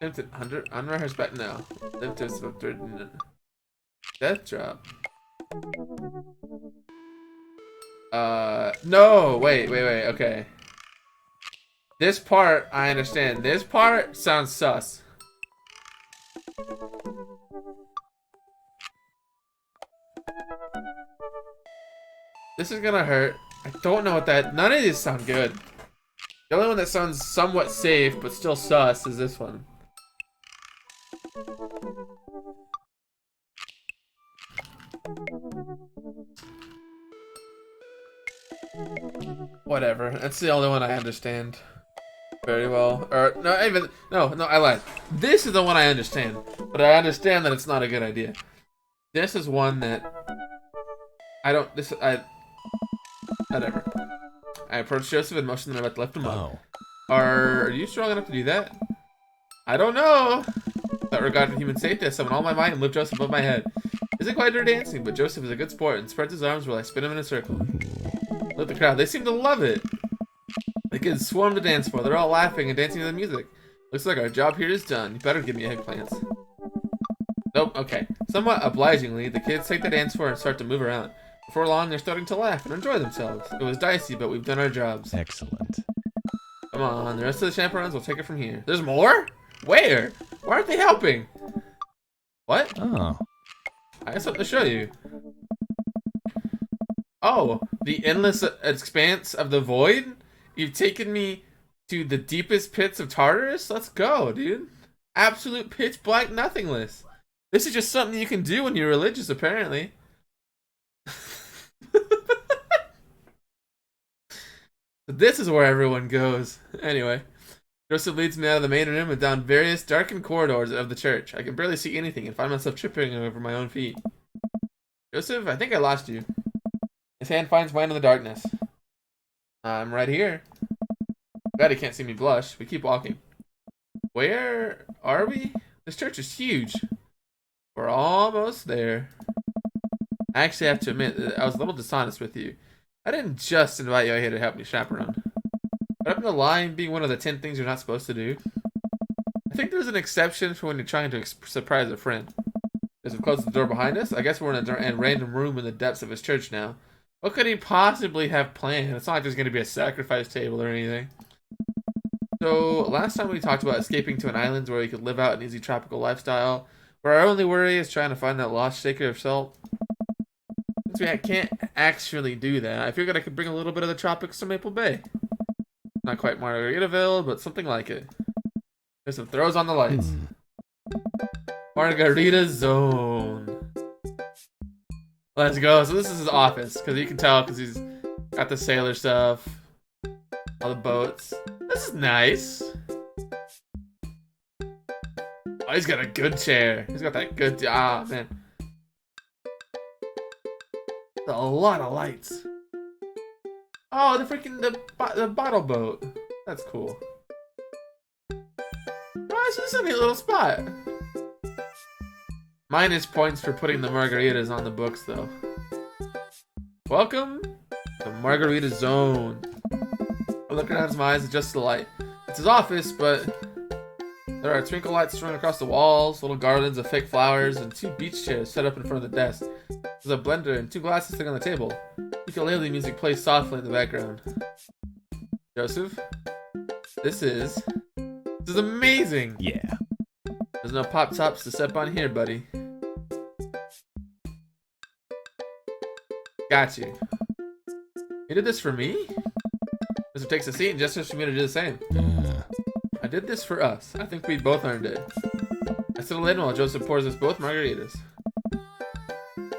Tempted 100 on horseback now. Tempted of third death drop. No, wait, okay. This part, I understand. This part sounds sus. This is gonna hurt. I don't know what that... None of these sound good. The only one that sounds somewhat safe, but still sus, is this one. Whatever. That's the only one I understand very well. Or no, I lied. This is the one I understand, but I understand that it's not a good idea. This is one that I don't. Whatever. I approached Joseph and motioned them about to lift him up. Are you strong enough to do that? I don't know. Without regard for human safety, I summoned all my might and lift Joseph above my head. Isn't quite her dancing, but Joseph is a good sport and spreads his arms while I spin him in a circle. Look at the crowd. They seem to love it. The kids swarm the dance floor. They're all laughing and dancing to the music. Looks like our job here is done. You better give me eggplants. Nope, okay. Somewhat obligingly, the kids take the dance floor and start to move around. Before long, they're starting to laugh and enjoy themselves. It was dicey, but we've done our jobs. Excellent. Come on, the rest of the chaperones will take it from here. There's more? Where? Why aren't they helping? What? Oh. I have something to show you. Oh, the endless expanse of the void? You've taken me to the deepest pits of Tartarus? Let's go, dude. Absolute pitch black nothingness. This is just something you can do when you're religious, apparently. This is where everyone goes. Anyway, Joseph leads me out of the main room and down various darkened corridors of the church. I can barely see anything and find myself tripping over my own feet. Joseph, I think I lost you. His hand finds mine in the darkness. I'm right here. Glad he can't see me blush. We keep walking. Where are we? This church is huge. We're almost there. I actually have to admit that I was a little dishonest with you. I didn't just invite you out here to help me chaperone. But I'm gonna lie and being one of the 10 things you're not supposed to do. I think there's an exception for when you're trying to surprise a friend. As we close the door behind us, I guess we're in a random room in the depths of his church now. What could he possibly have planned? It's not like there's gonna be a sacrifice table or anything. So, last time we talked about escaping to an island where we could live out an easy tropical lifestyle, where our only worry is trying to find that lost shaker of salt. Since we can't actually do that, I figured I could bring a little bit of the tropics to Maple Bay. Not quite Margaritaville, but something like it. There's some throws on the lights. Margarita Zone. Let's go. So this is his office, because you can tell because he's got the sailor stuff, all the boats. This is nice. Oh, he's got a good chair. He's got that good... Ah, man. A lot of lights. Oh, the bottle boat. That's cool. Oh, it's just a neat little spot. Minus points for putting the margaritas on the books, though. Welcome to Margarita Zone. I look around his eyes, adjust the light. It's his office, but there are twinkle lights strung across the walls, little gardens of fake flowers, and 2 beach chairs set up in front of the desk. There's a blender and 2 glasses sitting on the table. Ukulele music plays softly in the background. Joseph, this is amazing. Yeah. There's no pop tops to step on here, buddy. Got you. You did this for me? Joseph takes a seat and gestures for me to do the same. I did this for us. I think we both earned it. I settle in while Joseph pours us both margaritas.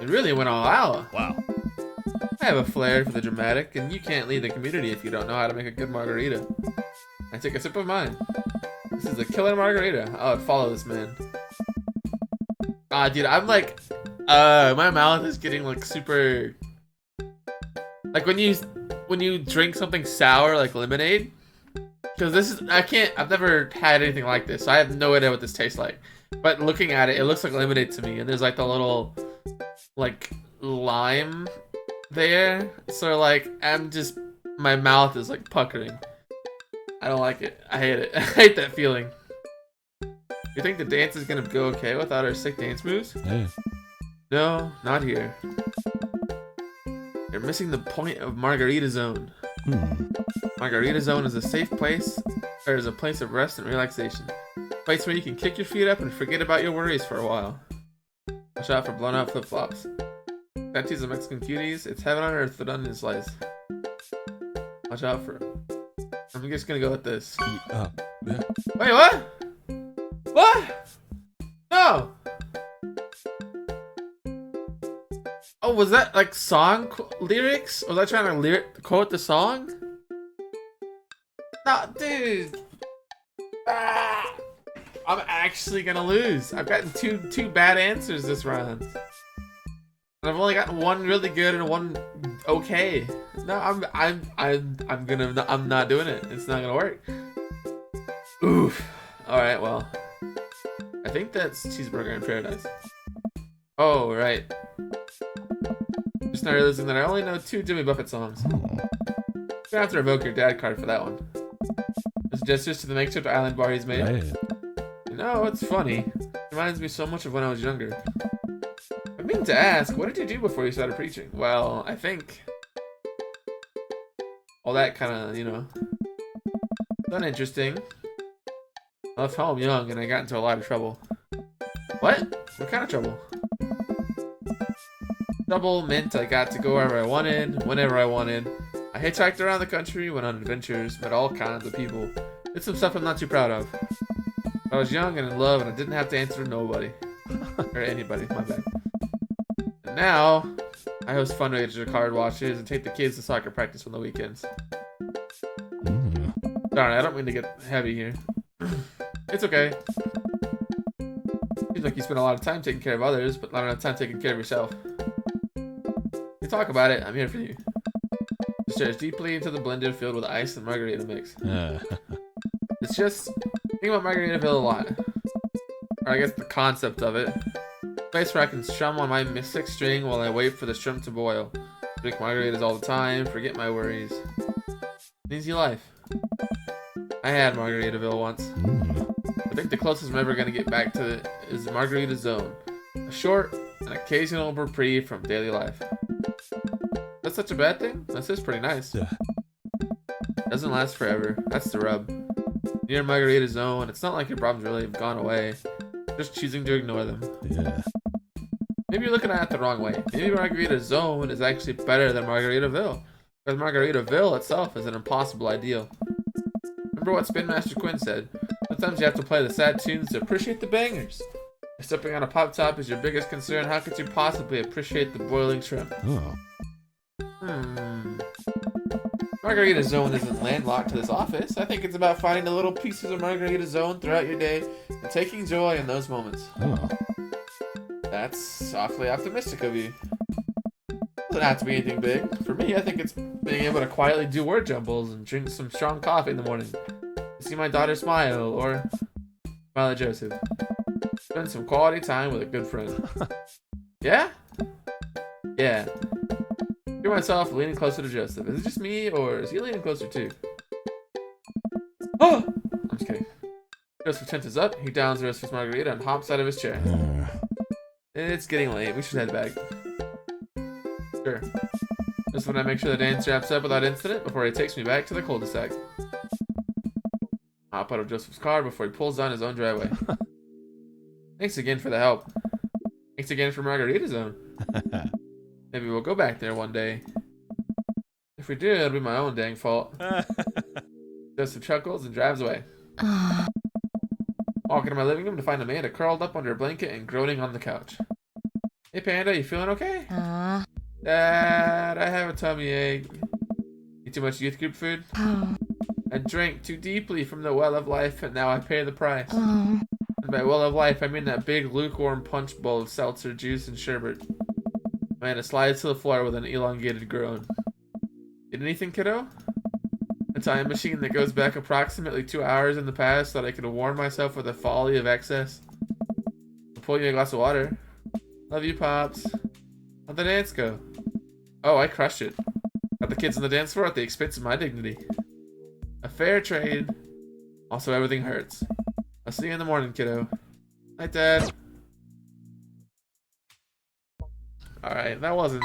It really went all out. Wow. I have a flair for the dramatic, and you can't lead the community if you don't know how to make a good margarita. I take a sip of mine. This is a killer margarita. I would follow this man. Ah, dude, I'm like, my mouth is getting like super. Like when you drink something sour like lemonade. Because this is, I've never had anything like this, so I have no idea what this tastes like. But looking at it, it looks like lemonade to me, and there's like the little, like, lime there. So like, my mouth is like puckering. I don't like it. I hate it. I hate that feeling. You think the dance is gonna go okay without our sick dance moves? Yeah. No, not here. You're missing the point of Margarita Zone. Margarita Zone is a safe place, or is a place of rest and relaxation. A place where you can kick your feet up and forget about your worries for a while. Watch out for blown out flip-flops. Tattoos of Mexican cuties. It's heaven on earth, but onion slice. Watch out for it. I'm just gonna go with this. Yeah. Wait, what? What? No! Oh, was that like song lyrics? Was I trying to quote the song? No, dude. Ah, I'm actually gonna lose. I've gotten two bad answers this round. And I've only gotten one really good and one okay. No, I'm not doing it. It's not gonna work. Oof. All right, well, I think that's Cheeseburger in Paradise. Oh, right. Just now realizing that I only know 2 Jimmy Buffett songs. Gonna have to revoke your dad card for that one. It's just to the makeshift island bar he's made. Right. You know, it's funny. It reminds me so much of when I was younger. I mean to ask, what did you do before you started preaching? Well, I think all that kind of, you know, uninteresting. I left home young and I got into a lot of trouble. What? What kind of trouble? Trouble meant I got to go wherever I wanted, whenever I wanted. I hitchhiked around the country, went on adventures, met all kinds of people. Did some stuff I'm not too proud of. I was young and in love and I didn't have to answer to nobody. Or anybody, my bad. And now, I host fundraiser card watches and take the kids to soccer practice on the weekends. Darn, I don't mean to get heavy here. It's okay. Seems like you spend a lot of time taking care of others, but not enough time taking care of yourself. You talk about it, I'm here for you. It stares deeply into the blender filled with ice and margarita mix. It's just, think about Margaritaville a lot. Or I guess the concept of it. A place where I can strum on my mystic string while I wait for the shrimp to boil. Drink margaritas all the time, forget my worries. An easy life. I had Margaritaville once. I think the closest I'm ever going to get back to it is Margarita Zone. A short and occasional reprieve from daily life. That's such a bad thing? This is pretty nice. Yeah. Doesn't last forever. That's the rub. You're in Margarita Zone, it's not like your problems really have gone away. Just choosing to ignore them. Yeah. Maybe you're looking at it the wrong way. Maybe Margarita Zone is actually better than Margaritaville. Because Margaritaville itself is an impossible ideal. Remember what Spin Master Quinn said? Sometimes you have to play the sad tunes to appreciate the bangers. If stepping on a pop top is your biggest concern, how could you possibly appreciate the boiling shrimp? Oh. Margarita Zone isn't landlocked to this office. I think it's about finding the little pieces of Margarita Zone throughout your day and taking joy in those moments. Oh. That's awfully optimistic of you. Doesn't have to be anything big. For me, I think it's being able to quietly do word jumbles and drink some strong coffee in the morning. See my daughter smile, or smile at Joseph. Spend some quality time with a good friend. Yeah? Yeah. Hear myself leaning closer to Joseph. Is it just me, or is he leaning closer too? Oh! I'm just kidding. Joseph tenses up, he downs the rest of his margarita and hops out of his chair. It's getting late. We should head back. Sure. Just when I make sure the dance wraps up without incident before he takes me back to the cul-de-sac. Hop out of Joseph's car before he pulls down his own driveway. Thanks again for the help. Thanks again for Margarita Zone. Maybe we'll go back there one day. If we do, it'll be my own dang fault. Joseph chuckles and drives away. Walk into my living room to find Amanda curled up under a blanket and groaning on the couch. Hey Panda, you feeling okay? Dad, I have a tummy ache. Eat too much youth group food? I drank too deeply from the well of life and now I pay the price. And by well of life, I mean that big lukewarm punch bowl of seltzer, juice, and sherbet. Amanda slides to the floor with an elongated groan. Did anything, kiddo? A time machine that goes back approximately 2 hours in the past so that I could warn myself of the folly of excess. I'll pull you a glass of water. Love you, Pops. How'd the dance go? Oh, I crushed it. Got the kids on the dance floor at the expense of my dignity. A fair trade. Also, everything hurts. I'll see you in the morning, kiddo. Hi, Dad. Alright, that wasn't...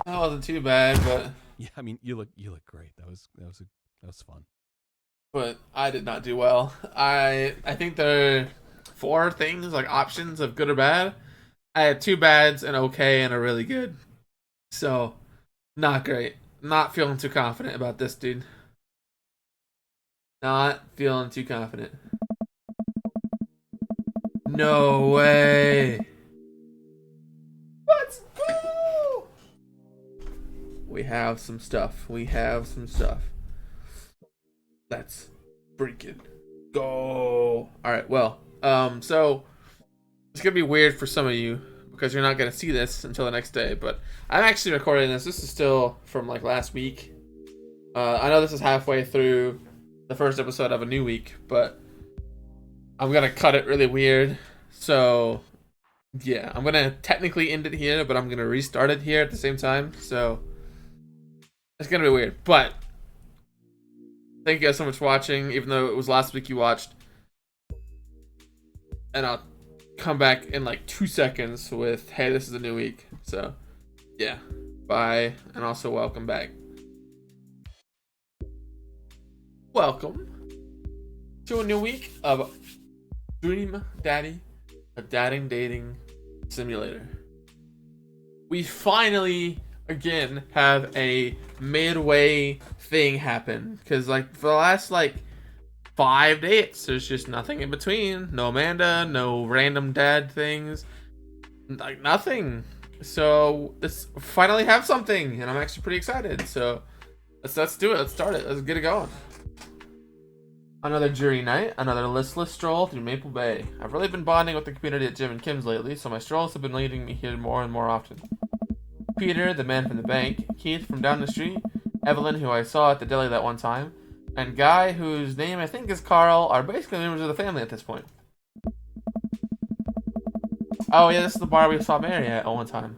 That wasn't too bad, but... Yeah, I mean, you look great. That was fun. But I did not do well. I think there are four things, like options of good or bad. I had two bads, an okay, and a really good. So, not great. Not feeling too confident about this, dude. Not feeling too confident. No way. Let's go. We have some stuff. We have some stuff. Let's freaking go. Alright, well, so it's gonna be weird for some of you because you're not gonna see this until the next day, but I'm actually recording this. This is still from like last week. I know this is halfway through the first episode of a new week, but I'm gonna cut it really weird. So yeah, I'm gonna technically end it here, but I'm gonna restart it here at the same time. So it's gonna be weird, but thank you guys so much for watching, even though it was last week you watched. And I'll come back in like 2 seconds with, hey, this is a new week. So, yeah. Bye. And also welcome back. Welcome to a new week of Dream Daddy, a dating simulator. We finally, again, have a midway thing happen. Because, like, for the last, like, 5 dates, there's just nothing in between. No Amanda, no random dad things. Like, nothing. So, let's finally have something. And I'm actually pretty excited. So, let's do it. Let's start it. Let's get it going. Another jury night, another listless stroll through Maple Bay. I've really been bonding with the community at Jim and Kim's lately, so my strolls have been leading me here more and more often. Peter, the man from the bank, Keith from down the street, Evelyn, who I saw at the deli that one time, and Guy, whose name I think is Carl, are basically members of the family at this point. Oh yeah, this is the bar we saw Mary at one time.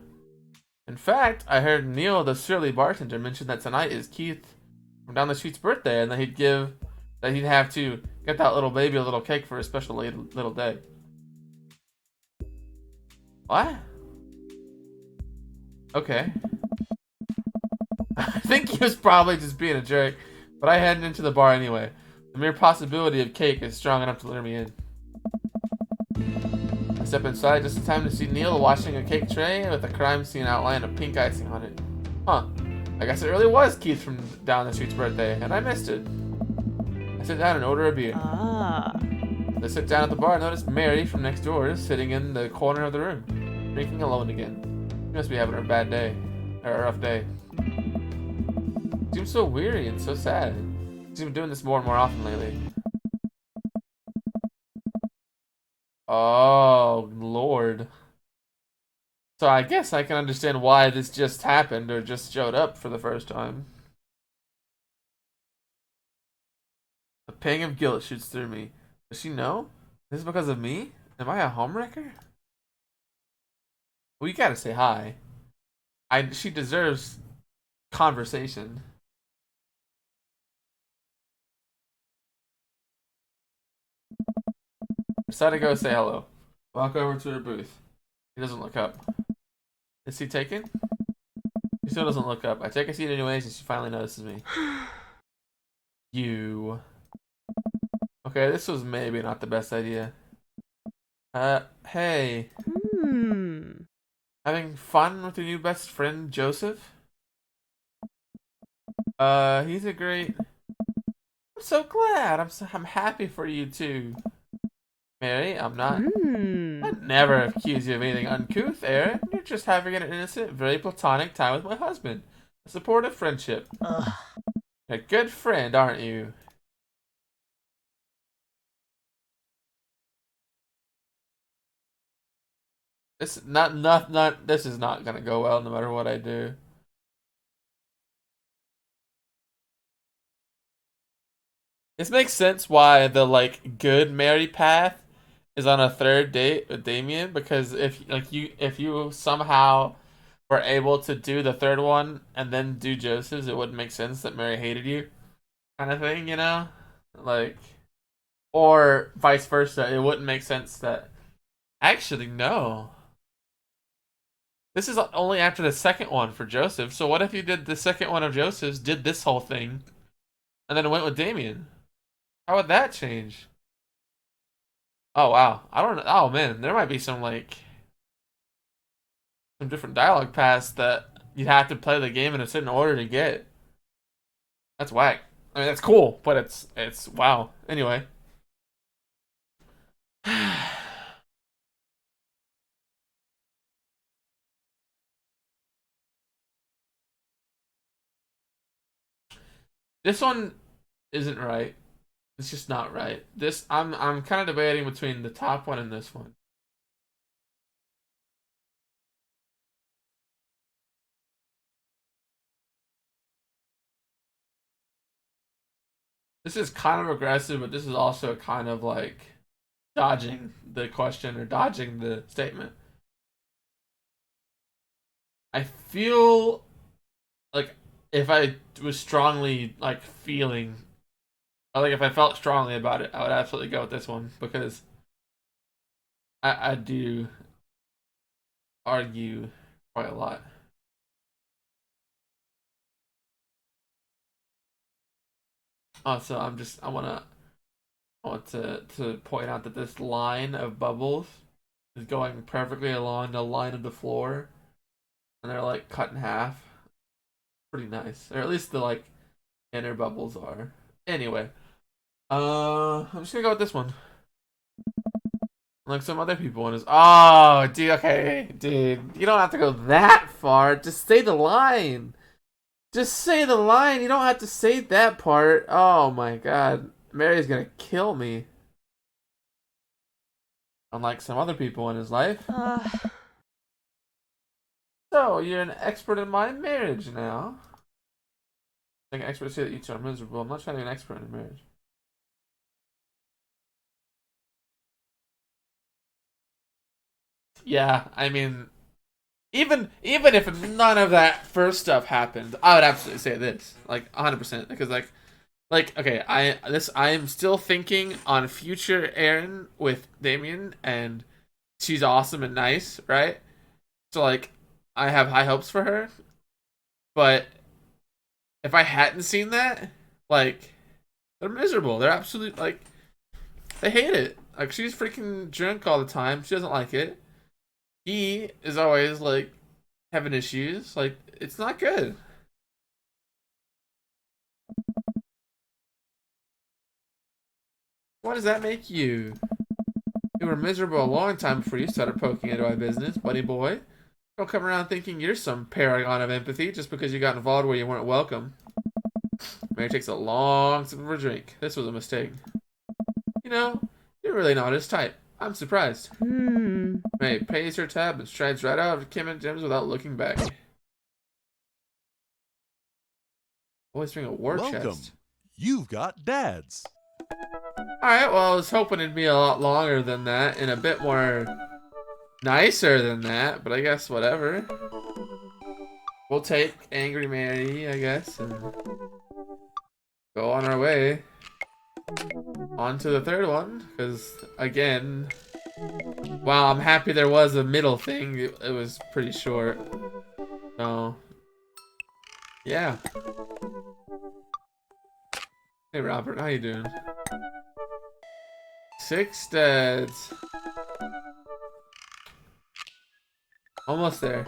In fact, I heard Neil, the surly bartender, mention that tonight is Keith from down the street's birthday, and that he'd have to get that little baby a little cake for a special little day. What? Okay. I think he was probably just being a jerk, but I headed into the bar anyway. The mere possibility of cake is strong enough to lure me in. I step inside just in time to see Neil washing a cake tray with a crime scene outline of pink icing on it. Huh. I guess it really was Keith from down the street's birthday, and I missed it. I sit down and order a beer. I sit down at the bar and notice Mary from next door sitting in the corner of the room, drinking alone again. She must be having a bad day, or a rough day. She seems so weary and so sad. She's been doing this more and more often lately. Oh, Lord. So I guess I can understand why this just happened or just showed up for the first time. A pang of guilt shoots through me. Does she know? Is this because of me? Am I a homewrecker? Well, you gotta say hi. She deserves conversation. I decided to go say hello. Walk over to her booth. He doesn't look up. Is he taken? He still doesn't look up. I take a seat anyways, and she finally notices me. You. Okay, this was maybe not the best idea. Hey. Having fun with your new best friend, Joseph? He's a great... I'm so glad. I'm happy for you too. Mary, I'm not... I'd never accuse you of anything uncouth, Aaron. You're just having an innocent, very platonic time with my husband. A supportive friendship. A good friend, aren't you? This this is not gonna go well no matter what I do. This makes sense why the like good Mary path is on a third date with Damien, because if you somehow were able to do the third one and then do Joseph's, it wouldn't make sense that Mary hated you, kind of thing, you know? Like, or vice versa. It wouldn't make sense that. Actually, no. This is only after the second one for Joseph. So what if you did the second one of Joseph's, did this whole thing, and then went with Damien? How would that change? Oh wow, I don't know. Oh man, there might be some like some different dialogue paths that you'd have to play the game in a certain order to get. That's whack. I mean, that's cool, but it's wow. Anyway. This one isn't right. It's just not right. This I'm kind of debating between the top one and this one. This is kind of aggressive, but this is also kind of like dodging the question or dodging the statement. I feel like if I was strongly like feeling, or like if I felt strongly about it, I would absolutely go with this one because I do argue quite a lot. Also, I want to point out that this line of bubbles is going perfectly along the line of the floor, and they're like cut in half. Pretty nice, or at least the like inner bubbles are. Anyway, I'm just gonna go with this one. Like some other people want is, oh, dude, okay, dude, you don't have to go that far. Just say the line. Just say the line. You don't have to say that part. Oh my god, Mary's gonna kill me. Unlike some other people in his life. So you're an expert in my marriage now. I think experts say that you two are miserable. I'm not trying to be an expert in marriage. Yeah, I mean, even if none of that first stuff happened, I would absolutely say this, like 100%, because like okay, I'm still thinking on future Aaron with Damien, and she's awesome and nice, right? So like, I have high hopes for her, but if I hadn't seen that, like, they're miserable. They're absolute like they hate it. Like she's freaking drunk all the time. She doesn't like it. He is always like having issues. Like it's not good. What does that make you? You were miserable a long time before you started poking into my business, buddy boy. Don't come around thinking you're some paragon of empathy just because you got involved where you weren't welcome. Mary takes a long sip of her drink. This was a mistake. You know, you're really not his type. I'm surprised. May pays her tab and strides right out of Kim and Jim's without looking back. Always bring a war Welcome. chest. You've got dads. Alright, well, I was hoping it'd be a lot longer than that and a bit more nicer than that, but I guess whatever. We'll take Angry Mary, I guess, and go on our way. On to the third one, because, again, wow, I'm happy there was a middle thing. It was pretty short. So, yeah. Hey, Robert, how you doing? 6 dads. Almost there.